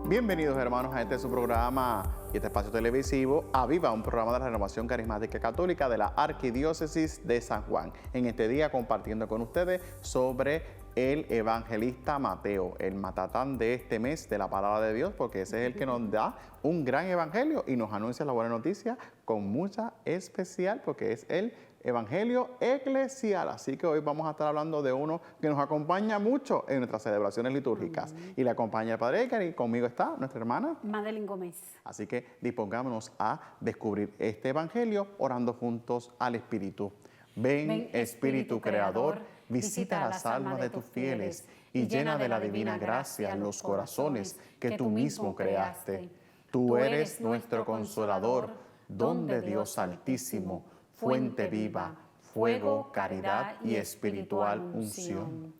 Bienvenidos hermanos a este su programa y este espacio televisivo Aviva, un programa de la Renovación Carismática Católica de la Arquidiócesis de San Juan. En este día compartiendo con ustedes sobre el evangelista Mateo, el matatán de este mes de la palabra de Dios, porque ese es el que nos da un gran evangelio y nos anuncia la buena noticia con mucha especial, porque es el evangelio eclesial. Así que hoy vamos a estar hablando de uno que nos acompaña mucho en nuestras celebraciones litúrgicas. Y le acompaña el Padre Edgar y conmigo está nuestra hermana Madeline Gómez. Así que dispongámonos a descubrir este evangelio orando juntos al Espíritu. Ven, Espíritu Creador, visita las almas de tus fieles y llena de la divina gracia los corazones que tú mismo creaste. Tú eres nuestro consolador, don de Dios Altísimo, fuente viva, fuego, caridad y espiritual unción.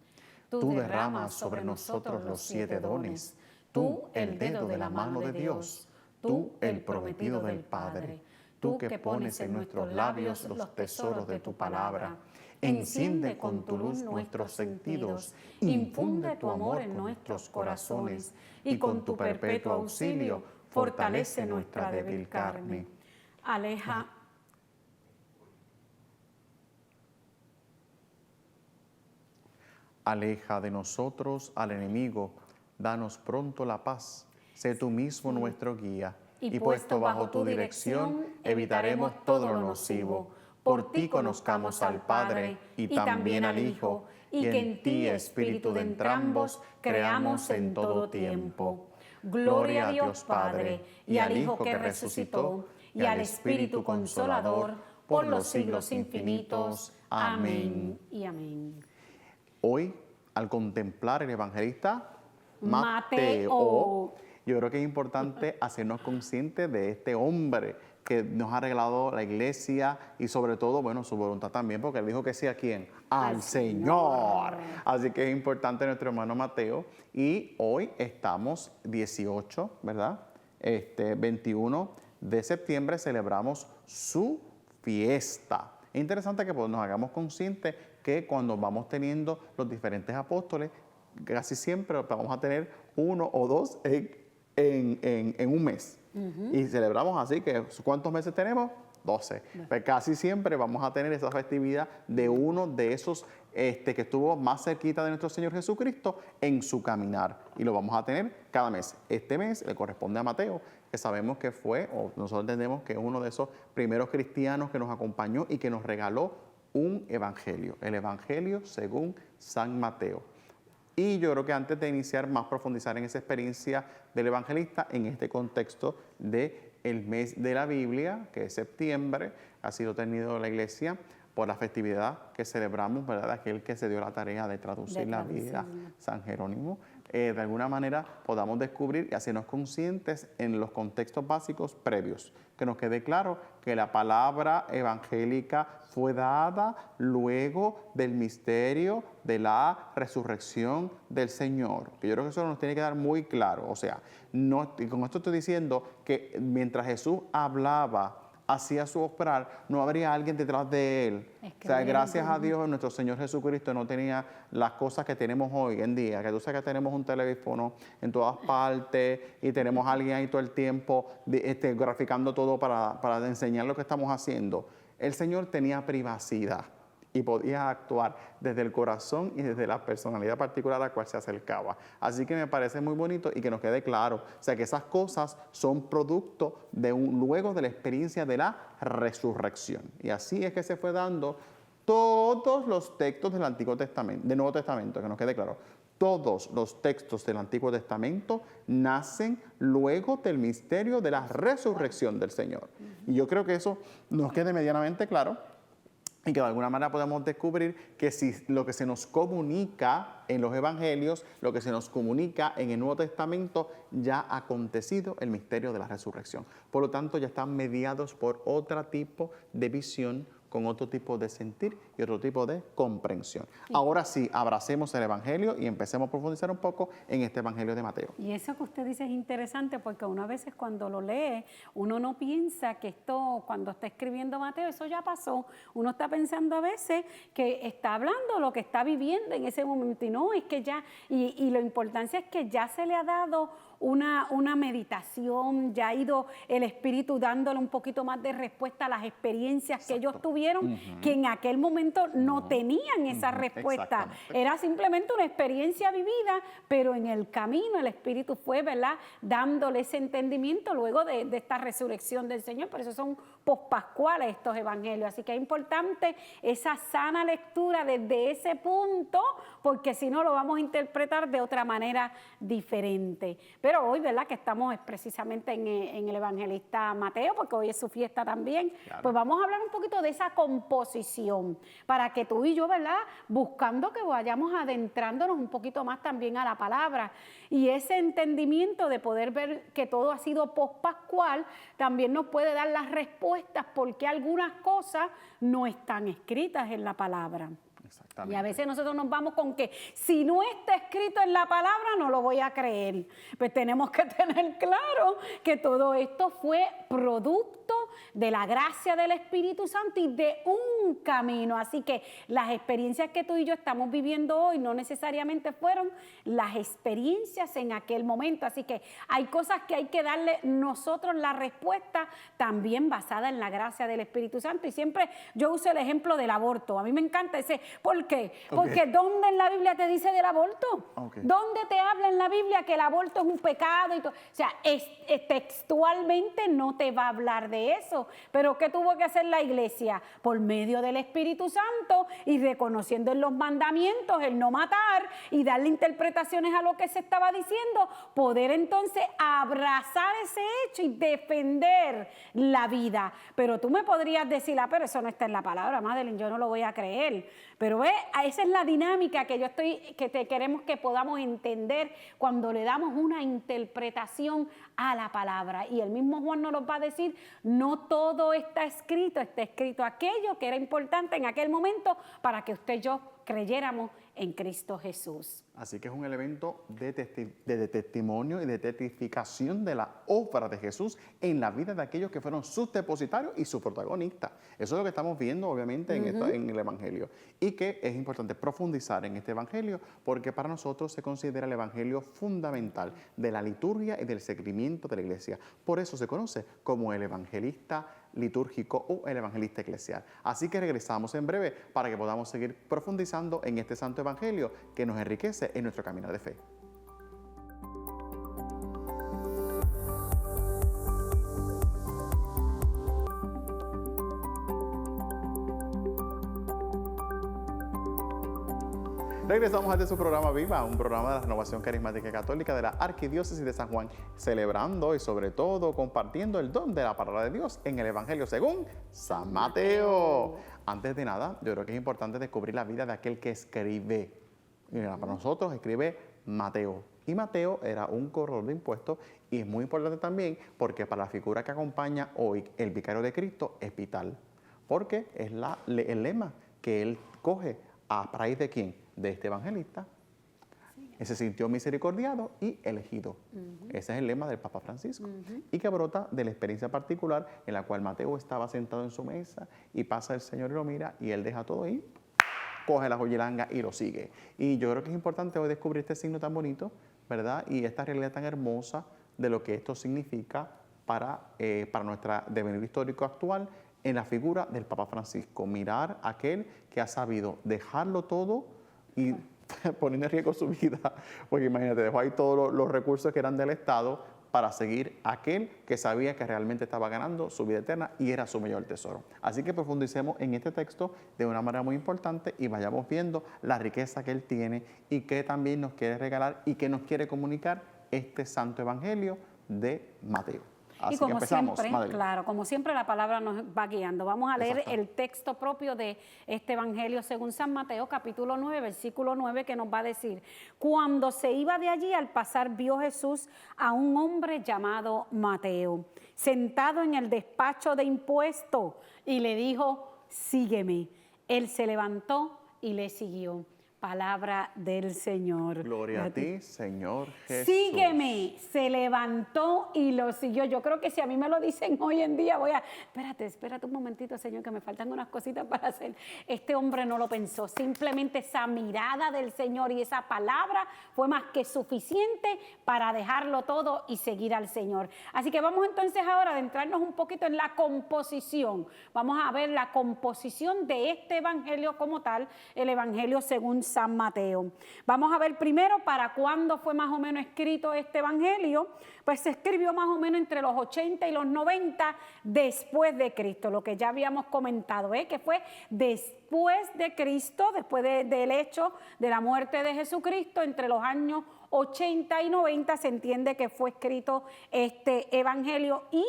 Tú derramas sobre nosotros los 7 dones, tú el dedo de la mano de Dios, tú el prometido del Padre, tú que pones en nuestros labios los tesoros de tu palabra. Enciende con tu luz nuestros sentidos, infunde tu amor en nuestros corazones y con tu perpetuo auxilio fortalece nuestra débil carne. Aleja de nosotros al enemigo, danos pronto la paz, sé tú mismo nuestro guía, y puesto bajo tu dirección, evitaremos todo lo nocivo. Por ti conozcamos al Padre y también al Hijo, y que en ti, Espíritu de entrambos, creamos en todo tiempo. Gloria a Dios Padre, y al Hijo que resucitó, y al Espíritu Consolador, por los siglos infinitos. Amén. Y amén. Hoy, al contemplar el evangelista Mateo, yo creo que es importante hacernos conscientes de este hombre que nos ha regalado la iglesia y sobre todo, bueno, su voluntad también, porque él dijo que sí a quién, al Señor. Así que es importante nuestro hermano Mateo. Y hoy estamos 18, ¿verdad? 21 de septiembre celebramos su fiesta. Es interesante que pues, nos hagamos conscientes que cuando vamos teniendo los diferentes apóstoles, casi siempre vamos a tener uno o dos en un mes. Y celebramos así, que ¿cuántos meses tenemos? 12. Pues casi siempre vamos a tener esa festividad de uno de esos que estuvo más cerquita de nuestro Señor Jesucristo en su caminar. Y lo vamos a tener cada mes. Este mes le corresponde a Mateo, que sabemos que fue, o nosotros entendemos que es uno de esos primeros cristianos que nos acompañó y que nos regaló un evangelio, el evangelio según San Mateo. Y yo creo que antes de iniciar más profundizar en esa experiencia del evangelista, en este contexto del mes de la Biblia, que es septiembre, ha sido tenido la iglesia por la festividad que celebramos, ¿verdad? Aquel que se dio la tarea de traducir la vida, San Jerónimo. De alguna manera podamos descubrir y hacernos conscientes en los contextos básicos previos, que nos quede claro que la palabra evangélica fue dada luego del misterio de la resurrección del Señor. Que yo creo que eso nos tiene que dar muy claro. O sea, no, y con esto estoy diciendo que mientras Jesús hablaba, hacía su obrar, no habría alguien detrás de él. O sea, gracias a Dios, nuestro Señor Jesucristo no tenía las cosas que tenemos hoy en día, que tú sabes que tenemos un teléfono en todas partes y tenemos a alguien ahí todo el tiempo graficando todo para enseñar lo que estamos haciendo. El Señor tenía privacidad y podía actuar desde el corazón y desde la personalidad particular a la cual se acercaba. Así que me parece muy bonito y que nos quede claro, o sea, que esas cosas son producto de luego de la experiencia de la resurrección. Y así es que se fue dando todos los textos del Antiguo Testamento, del Nuevo Testamento, que nos quede claro. Todos los textos del Antiguo Testamento nacen luego del misterio de la resurrección del Señor. Y yo creo que eso nos quede medianamente claro. Y que de alguna manera podemos descubrir que si lo que se nos comunica en los evangelios, lo que se nos comunica en el Nuevo Testamento, ya ha acontecido el misterio de la resurrección. Por lo tanto, ya están mediados por otro tipo de visión, con otro tipo de sentir y otro tipo de comprensión. Sí. Ahora sí, abracemos el evangelio y empecemos a profundizar un poco en este evangelio de Mateo. Y eso que usted dice es interesante porque uno a veces cuando lo lee, uno no piensa que esto, cuando está escribiendo Mateo, eso ya pasó. Uno está pensando a veces que está hablando lo que está viviendo en ese momento y no, es que ya, y la importancia es que ya se le ha dado una meditación, ya ha ido el Espíritu dándole un poquito más de respuesta a las experiencias que ellos tuvieron, que en aquel momento no tenían esa respuesta. Era simplemente una experiencia vivida, pero en el camino el Espíritu fue, ¿verdad?, dándole ese entendimiento luego de esta resurrección del Señor. Por eso son pospascuales estos evangelios. Así que es importante esa sana lectura desde ese punto, porque si no lo vamos a interpretar de otra manera diferente. Pero hoy, ¿verdad?, que estamos precisamente en el evangelista Mateo, porque hoy es su fiesta también, pues vamos a hablar un poquito de esa composición, para que tú y yo, ¿verdad?, buscando que vayamos adentrándonos un poquito más también a la palabra, y ese entendimiento de poder ver que todo ha sido pospascual también nos puede dar las respuestas porque algunas cosas no están escritas en la palabra. Y a veces nosotros nos vamos con que si no está escrito en la palabra no lo voy a creer. Pues tenemos que tener claro que todo esto fue producto de la gracia del Espíritu Santo y de un camino. Así que las experiencias que tú y yo estamos viviendo hoy no necesariamente fueron las experiencias en aquel momento. Así que hay cosas que hay que darle nosotros la respuesta también basada en la gracia del Espíritu Santo. Y siempre yo uso el ejemplo del aborto. A mí me encanta ese. ¿Por qué? Porque ¿dónde en la Biblia te dice del aborto? ¿Dónde te habla en la Biblia que el aborto es un pecado? Y todo? O sea, textualmente no te va a hablar de eso. Pero ¿qué tuvo que hacer la iglesia? Por medio del Espíritu Santo y reconociendo en los mandamientos el no matar y darle interpretaciones a lo que se estaba diciendo, poder entonces abrazar ese hecho y defender la vida. Pero tú me podrías decir, pero eso no está en la palabra, Madeline, yo no lo voy a creer. Pero ve, esa es la dinámica que queremos que podamos entender cuando le damos una interpretación a la palabra. Y el mismo Juan nos lo va a decir, no todo está escrito aquello que era importante en aquel momento para que usted y yo creyéramos en Cristo Jesús. Así que es un elemento de testimonio y de testificación de la obra de Jesús en la vida de aquellos que fueron sus depositarios y sus protagonistas. Eso es lo que estamos viendo, obviamente, en el Evangelio. Y que es importante profundizar en este Evangelio porque para nosotros se considera el Evangelio fundamental de la liturgia y del seguimiento de la Iglesia. Por eso se conoce como el evangelista litúrgico o el evangelista eclesial. Así que regresamos en breve para que podamos seguir profundizando en este santo evangelio que nos enriquece en nuestro caminar de fe. Regresamos a su programa Viva, un programa de la Renovación Carismática Católica de la Arquidiócesis de San Juan, celebrando y sobre todo compartiendo el don de la palabra de Dios en el Evangelio según San Mateo. Antes de nada, yo creo que es importante descubrir la vida de aquel que escribe. Mira, para nosotros escribe Mateo. Y Mateo era un cobrador de impuestos y es muy importante también porque para la figura que acompaña hoy el vicario de Cristo es vital. Porque es el lema que él coge a raíz de ¿quién? De este evangelista. Él se sintió misericordiado y elegido. Ese es el lema del Papa Francisco. Y que brota de la experiencia particular en la cual Mateo estaba sentado en su mesa y pasa el Señor y lo mira y él deja todo ahí, coge la joyilanga y lo sigue. Y yo creo que es importante hoy descubrir este signo tan bonito, ¿verdad? Y esta realidad tan hermosa de lo que esto significa para nuestro devenir histórico actual en la figura del Papa Francisco. Mirar a aquel que ha sabido dejarlo todo y poniendo en riesgo su vida, porque imagínate, dejó ahí todos los recursos que eran del Estado para seguir a aquel que sabía que realmente estaba ganando su vida eterna y era su mayor tesoro. Así que profundicemos en este texto de una manera muy importante y vayamos viendo la riqueza que él tiene y que también nos quiere regalar y que nos quiere comunicar este santo evangelio de Mateo. Así y como que empezamos, siempre, Madeline. claro, como siempre la palabra nos va guiando. Vamos a leer el texto propio de este evangelio según San Mateo, capítulo 9, versículo 9, que nos va a decir: cuando se iba de allí, al pasar vio Jesús a un hombre llamado Mateo, sentado en el despacho de impuestos, y le dijo: sígueme. Él se levantó y le siguió. Palabra del Señor. Gloria a ti, Señor Jesús. Sígueme, se levantó y lo siguió. Yo creo que si a mí me lo dicen hoy en día, espérate un momentito, Señor, que me faltan unas cositas para hacer. Este hombre no lo pensó, simplemente esa mirada del Señor y esa palabra fue más que suficiente para dejarlo todo y seguir al Señor. Así que vamos entonces ahora a adentrarnos un poquito en la composición. Vamos a ver la composición de este evangelio como tal, el evangelio según San Mateo. Vamos a ver primero para cuándo fue más o menos escrito este evangelio. Pues se escribió más o menos entre los 80 y los 90 después de Cristo, lo que ya habíamos comentado, que fue después de Cristo, después del hecho de la muerte de Jesucristo, entre los años 80 y 90 se entiende que fue escrito este evangelio, y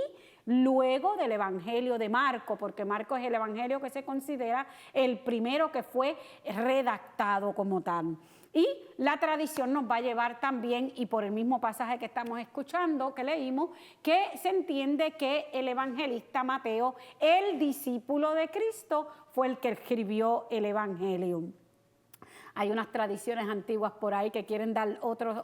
luego del evangelio de Marco, porque Marco es el evangelio que se considera el primero que fue redactado como tal. Y la tradición nos va a llevar también, y por el mismo pasaje que estamos escuchando, que leímos, que se entiende que el evangelista Mateo, el discípulo de Cristo, fue el que escribió el evangelio. Hay unas tradiciones antiguas por ahí que quieren dar otro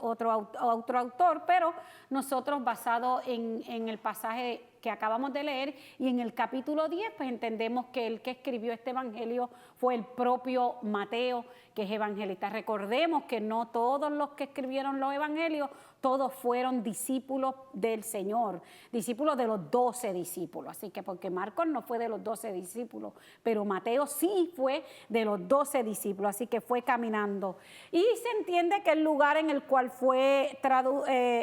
autor, pero nosotros, basado en el pasaje que acabamos de leer y en el capítulo 10, pues entendemos que el que escribió este evangelio fue el propio Mateo, que es evangelista. Recordemos que no todos los que escribieron los evangelios, todos fueron discípulos del Señor, discípulos de los 12 discípulos. Así que porque Marcos no fue de los 12 discípulos, pero Mateo sí fue de los 12 discípulos, así que fue caminando. Y se entiende que el lugar en el cual fue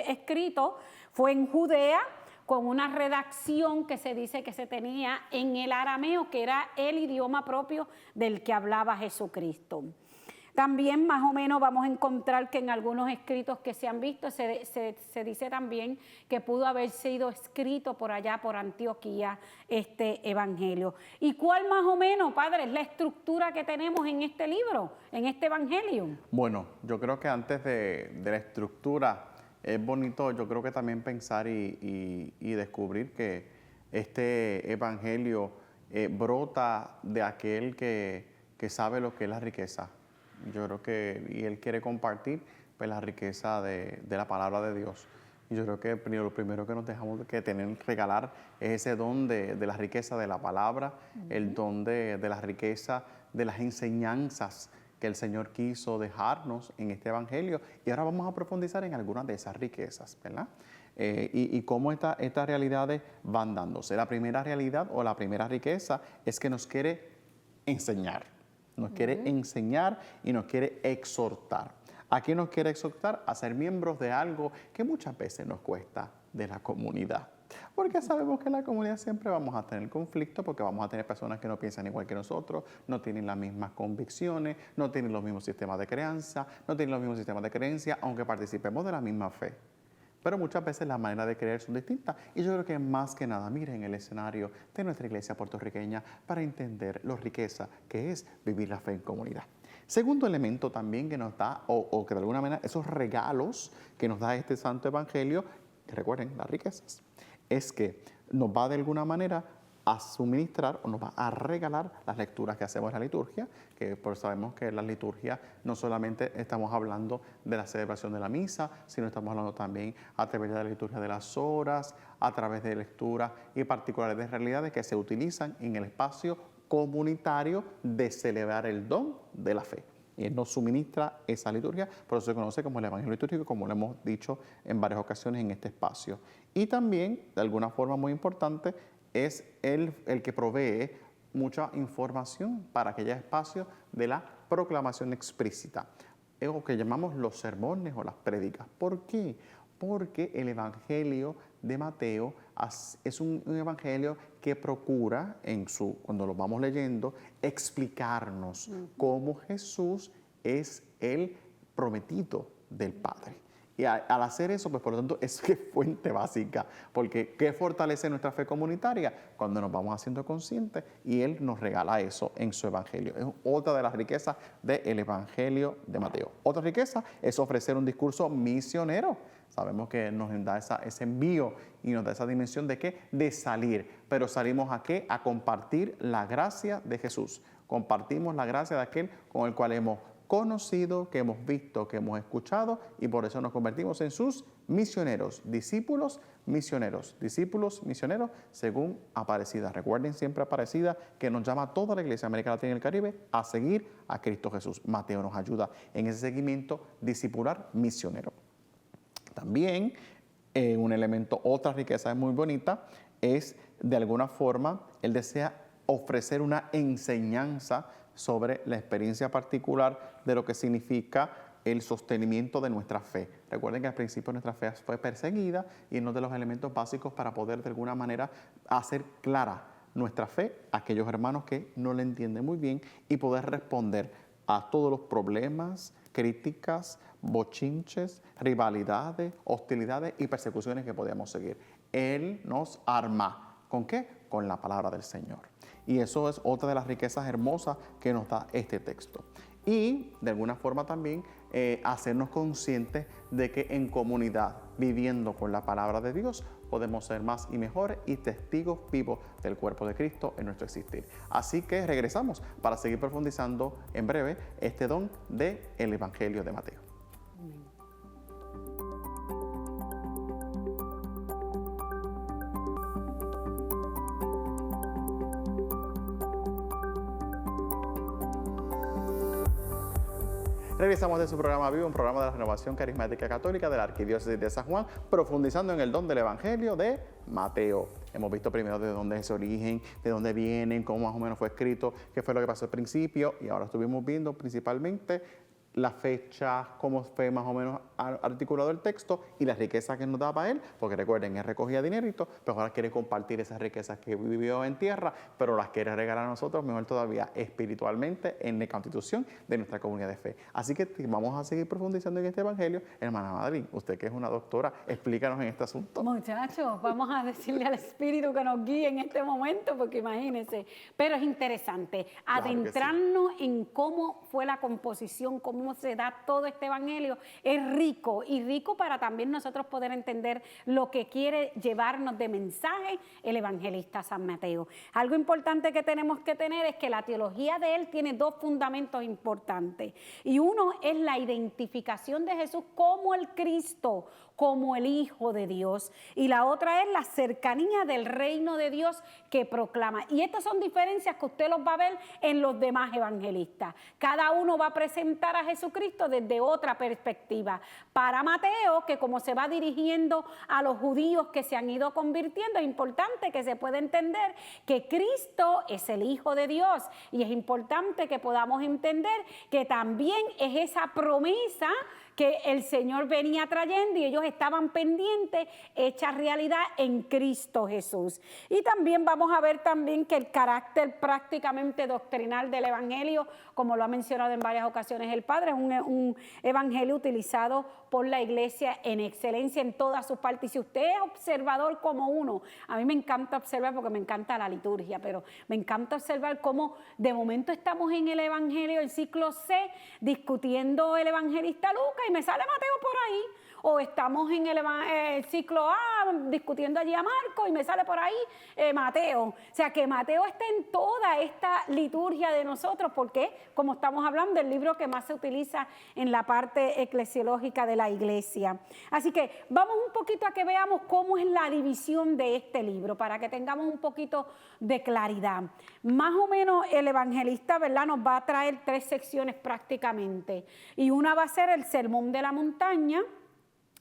escrito fue en Judea, con una redacción que se dice que se tenía en el arameo, que era el idioma propio del que hablaba Jesucristo. También más o menos vamos a encontrar que en algunos escritos que se han visto se dice también que pudo haber sido escrito por allá, por Antioquía, este evangelio. ¿Y cuál más o menos, padre, es la estructura que tenemos en este libro, en este evangelio? Bueno, yo creo que antes de la estructura, es bonito, yo creo que también pensar y descubrir que este evangelio brota de aquel que sabe lo que es la riqueza. Yo creo que, y él quiere compartir pues, la riqueza de la palabra de Dios. Y yo creo que lo primero que nos dejamos que tener, regalar, es ese don de la riqueza de la palabra, el don de la riqueza de las enseñanzas que el Señor quiso dejarnos en este evangelio. Y ahora vamos a profundizar en algunas de esas riquezas, ¿verdad? Y cómo estas realidades van dándose. La primera realidad o la primera riqueza es que nos quiere enseñar. Nos quiere enseñar y nos quiere exhortar. ¿A qué nos quiere exhortar? A ser miembros de algo que muchas veces nos cuesta, de la comunidad. Porque sabemos que en la comunidad siempre vamos a tener conflicto, porque vamos a tener personas que no piensan igual que nosotros, no tienen las mismas convicciones, no tienen los mismos sistemas de crianza, no tienen los mismos sistemas de creencia, aunque participemos de la misma fe. Pero muchas veces las maneras de creer son distintas. Y yo creo que más que nada, miren el escenario de nuestra iglesia puertorriqueña para entender la riqueza que es vivir la fe en comunidad. Segundo elemento también que nos da, o que de alguna manera esos regalos que nos da este santo evangelio, que recuerden las riquezas, es que nos va de alguna manera a suministrar o nos va a regalar las lecturas que hacemos en la liturgia, que pues sabemos que en la liturgia no solamente estamos hablando de la celebración de la misa, sino estamos hablando también a través de la liturgia de las horas, a través de lecturas y particulares de realidades que se utilizan en el espacio comunitario de celebrar el don de la fe. Y Él nos suministra esa liturgia, por eso se conoce como el Evangelio litúrgico, como lo hemos dicho en varias ocasiones en este espacio. Y también, de alguna forma muy importante, es el que provee mucha información para aquellos espacios de la proclamación explícita, o que llamamos los sermones o las prédicas. ¿Por qué? Porque el Evangelio de Mateo es un evangelio que procura, cuando lo vamos leyendo, explicarnos cómo Jesús es el prometido del Padre. Y al hacer eso, pues por lo tanto, es fuente básica, porque ¿qué fortalece nuestra fe comunitaria? Cuando nos vamos haciendo conscientes y Él nos regala eso en su Evangelio. Es otra de las riquezas del Evangelio de Mateo. Otra riqueza es ofrecer un discurso misionero. Sabemos que nos da ese envío y nos da esa dimensión de ¿qué? De salir. Pero salimos ¿a qué? A compartir la gracia de Jesús. Compartimos la gracia de aquel con el cual hemos conocido, que hemos visto, que hemos escuchado, y por eso nos convertimos en sus misioneros, discípulos, misioneros, según Aparecida. Recuerden siempre Aparecida, que nos llama a toda la iglesia de América Latina y el Caribe a seguir a Cristo Jesús. Mateo nos ayuda en ese seguimiento discipular misionero. También un elemento, otra riqueza muy bonita, es de alguna forma, él desea ofrecer una enseñanza sobre la experiencia particular de lo que significa el sostenimiento de nuestra fe. Recuerden que al principio nuestra fe fue perseguida y uno de los elementos básicos para poder de alguna manera hacer clara nuestra fe a aquellos hermanos que no la entienden muy bien y poder responder a todos los problemas, críticas, bochinches, rivalidades, hostilidades y persecuciones que podíamos seguir. Él nos arma. ¿Con qué? Con la palabra del Señor. Y eso es otra de las riquezas hermosas que nos da este texto. Y de alguna forma también hacernos conscientes de que en comunidad, viviendo con la palabra de Dios, podemos ser más y mejores y testigos vivos del cuerpo de Cristo en nuestro existir. Así que regresamos para seguir profundizando en breve este don del Evangelio de Mateo. Regresamos de su programa Vivo, un programa de la Renovación Carismática Católica de la Arquidiócesis de San Juan, profundizando en el don del Evangelio de Mateo. Hemos visto primero de dónde es su origen, de dónde vienen, cómo más o menos fue escrito, qué fue lo que pasó al principio, y ahora estuvimos viendo principalmente la fecha, cómo fue más o menos articulado el texto y la riqueza que nos daba él, porque recuerden, él recogía dinerito, pero ahora quiere compartir esas riquezas que vivió en tierra, pero las quiere regalar a nosotros, mejor todavía, espiritualmente, en la constitución de nuestra comunidad de fe. Así que vamos a seguir profundizando en este evangelio. Hermana Madeline, usted que es una doctora, explícanos en este asunto. Muchachos, vamos a decirle al Espíritu que nos guíe en este momento, porque imagínense, pero es interesante adentrarnos en cómo fue la composición, cómo se da todo este evangelio. Es rico y rico para también nosotros poder entender lo que quiere llevarnos de mensaje el evangelista San Mateo. Algo importante que tenemos que tener es que la teología de él tiene dos fundamentos importantes, y uno es la identificación de Jesús como el Cristo, como el Hijo de Dios, y la otra es la cercanía del reino de Dios que proclama. Y estas son diferencias que usted los va a ver en los demás evangelistas. Cada uno va a presentar a Jesucristo desde otra perspectiva. Para Mateo, que como se va dirigiendo a los judíos que se han ido convirtiendo, es importante que se pueda entender que Cristo es el Hijo de Dios, y es importante que podamos entender que también es esa promesa que el Señor venía trayendo y ellos estaban pendientes, hecha realidad en Cristo Jesús. Y también vamos a ver también que el carácter prácticamente doctrinal del Evangelio, como lo ha mencionado en varias ocasiones el Padre, es un Evangelio utilizado por la Iglesia en excelencia en todas sus partes. Y si usted es observador como uno, a mí me encanta observar porque me encanta la liturgia, pero me encanta observar cómo de momento estamos en el Evangelio, el ciclo C, discutiendo el evangelista Lucas y me sale Mateo por ahí, o estamos en el ciclo A discutiendo allí a Marcos y me sale por ahí Mateo. O sea que Mateo está en toda esta liturgia de nosotros, porque como estamos hablando del libro que más se utiliza en la parte eclesiológica de la iglesia. Así que vamos un poquito a que veamos cómo es la división de este libro, para que tengamos un poquito de claridad. Más o menos el evangelista, ¿verdad?, nos va a traer 3 secciones prácticamente, y una va a ser el Sermón de la Montaña,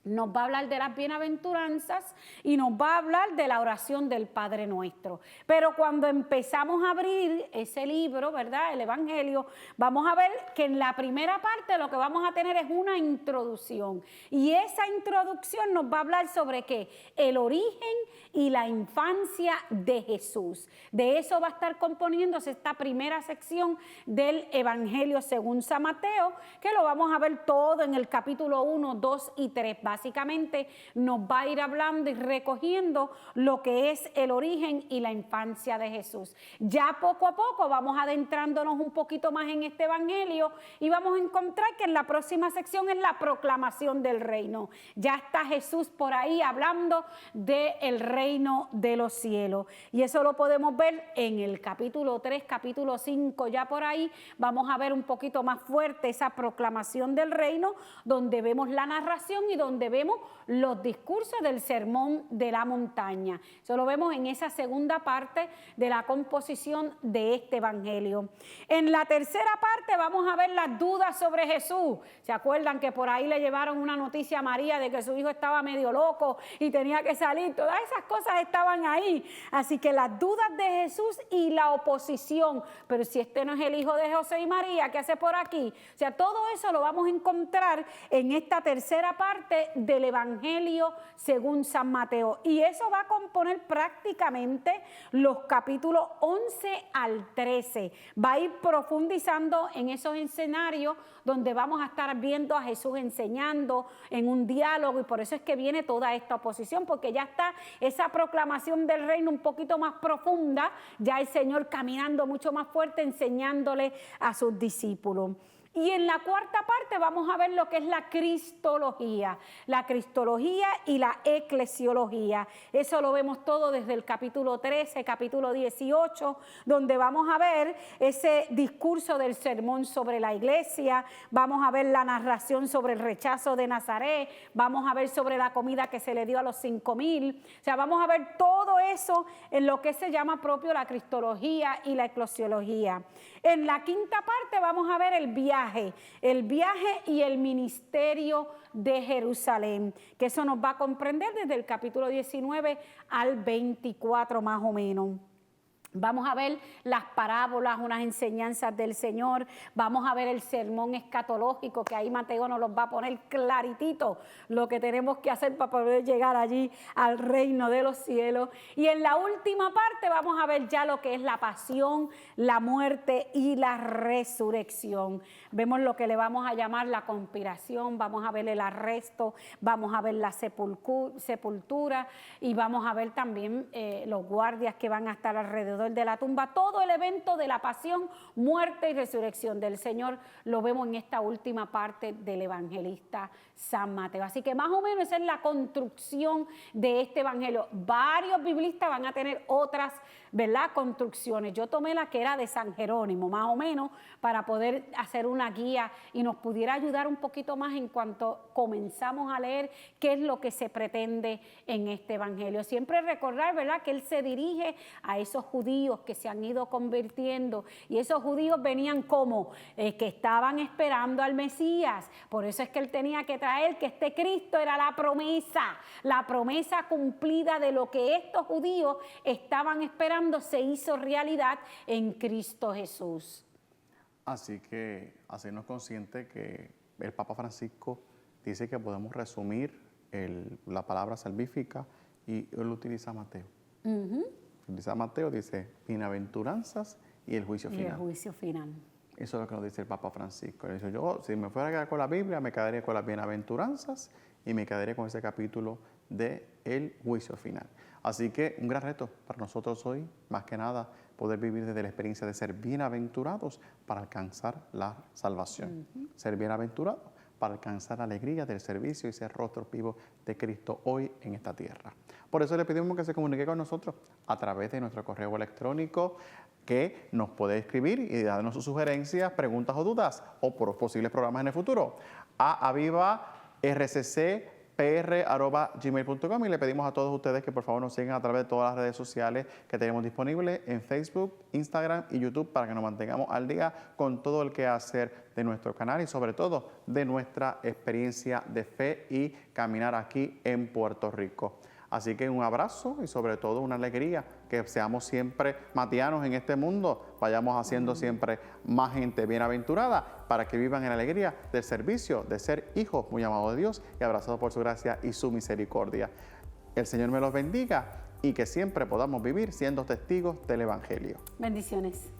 nos va a hablar de las bienaventuranzas y nos va a hablar de la oración del Padre Nuestro. Pero cuando empezamos a abrir ese libro, ¿verdad?, el Evangelio, vamos a ver que en la primera parte lo que vamos a tener es una introducción. Y esa introducción nos va a hablar sobre ¿qué? El origen y la infancia de Jesús. De eso va a estar componiéndose esta primera sección del Evangelio según San Mateo, que lo vamos a ver todo en el capítulo 1, 2 y 3 básicamente. básicamente nos va a ir hablando y recogiendo lo que es el origen y la infancia de Jesús. Ya poco a poco vamos adentrándonos un poquito más en este evangelio y vamos a encontrar que en la próxima sección es la proclamación del reino. Ya está Jesús por ahí hablando del reino de los cielos. Y eso lo podemos ver en el capítulo 3, capítulo 5, ya por ahí vamos a ver un poquito más fuerte esa proclamación del reino, donde vemos la narración y donde vemos los discursos del sermón de la montaña. Eso lo vemos en esa segunda parte de la composición de este evangelio. En la tercera parte vamos a ver las dudas sobre Jesús. ¿Se acuerdan que por ahí le llevaron una noticia a María de que su hijo estaba medio loco y tenía que salir? Todas esas cosas estaban ahí. Así que las dudas de Jesús y la oposición. Pero si este no es el hijo de José y María, ¿qué hace por aquí? O sea, todo eso lo vamos a encontrar en esta tercera parte del evangelio según San Mateo. Y eso va a componer prácticamente los capítulos 11 al 13. Va a ir profundizando en esos escenarios donde vamos a estar viendo a Jesús enseñando en un diálogo, y por eso es que viene toda esta oposición, porque ya está esa proclamación del reino un poquito más profunda, ya el Señor caminando mucho más fuerte, enseñándole a sus discípulos. Y en la cuarta parte vamos a ver lo que es la cristología y la eclesiología. Eso lo vemos todo desde el capítulo 13, capítulo 18, donde vamos a ver ese discurso del sermón sobre la iglesia, vamos a ver la narración sobre el rechazo de Nazaret, vamos a ver sobre la comida que se le dio a los 5,000. O sea, vamos a ver todo eso en lo que se llama propio la cristología y la eclesiología. En la quinta parte vamos a ver el viaje y el ministerio de Jerusalén, que eso nos va a comprender desde el capítulo 19 al 24 más o menos. Vamos a ver las parábolas, unas enseñanzas del Señor. Vamos a ver el sermón escatológico, que ahí Mateo nos los va a poner claritito lo que tenemos que hacer para poder llegar allí al reino de los cielos. Y en la última parte vamos a ver ya lo que es la pasión, la muerte y la resurrección. Vemos lo que le vamos a llamar la conspiración, vamos a ver el arresto, vamos a ver la sepultura y vamos a ver también los guardias que van a estar alrededor de la tumba. Todo el evento de la pasión, muerte y resurrección del Señor lo vemos en esta última parte del evangelista San Mateo. Así que más o menos esa es la construcción de este evangelio. Varios biblistas van a tener otras, ¿verdad?, construcciones. Yo tomé la que era de San Jerónimo, más o menos, para poder hacer una guía y nos pudiera ayudar un poquito más en cuanto comenzamos a leer qué es lo que se pretende en este evangelio. Siempre recordar, ¿verdad?, que él se dirige a esos judíos que se han ido convirtiendo, y esos judíos venían como que estaban esperando al Mesías. Por eso es que él tenía que traer que este Cristo era la promesa cumplida de lo que estos judíos estaban esperando, se hizo realidad en Cristo Jesús. Así que hacernos conscientes que el Papa Francisco dice que podemos resumir la palabra salvífica, y él utiliza Mateo. Utiliza Mateo, dice bienaventuranzas y el juicio final. Y el juicio final. Eso es lo que nos dice el Papa Francisco. Él dice, yo si me fuera a quedar con la Biblia, me quedaría con las bienaventuranzas y me quedaría con ese capítulo de el juicio final. Así que un gran reto para nosotros hoy, más que nada, poder vivir desde la experiencia de ser bienaventurados para alcanzar la salvación. Ser bienaventurados para alcanzar la alegría del servicio y ser rostros vivos de Cristo hoy en esta tierra. Por eso le pedimos que se comunique con nosotros a través de nuestro correo electrónico, que nos puede escribir y darnos sus sugerencias, preguntas o dudas, o por posibles programas en el futuro, a avivarccpr@gmail.com, y le pedimos a todos ustedes que por favor nos sigan a través de todas las redes sociales que tenemos disponibles en Facebook, Instagram y YouTube, para que nos mantengamos al día con todo el quehacer de nuestro canal y sobre todo de nuestra experiencia de fe y caminar aquí en Puerto Rico. Así que un abrazo y sobre todo una alegría, que seamos siempre matianos en este mundo, vayamos haciendo siempre más gente bienaventurada para que vivan en la alegría del servicio, de ser hijos muy amados de Dios y abrazados por su gracia y su misericordia. El Señor me los bendiga y que siempre podamos vivir siendo testigos del Evangelio. Bendiciones.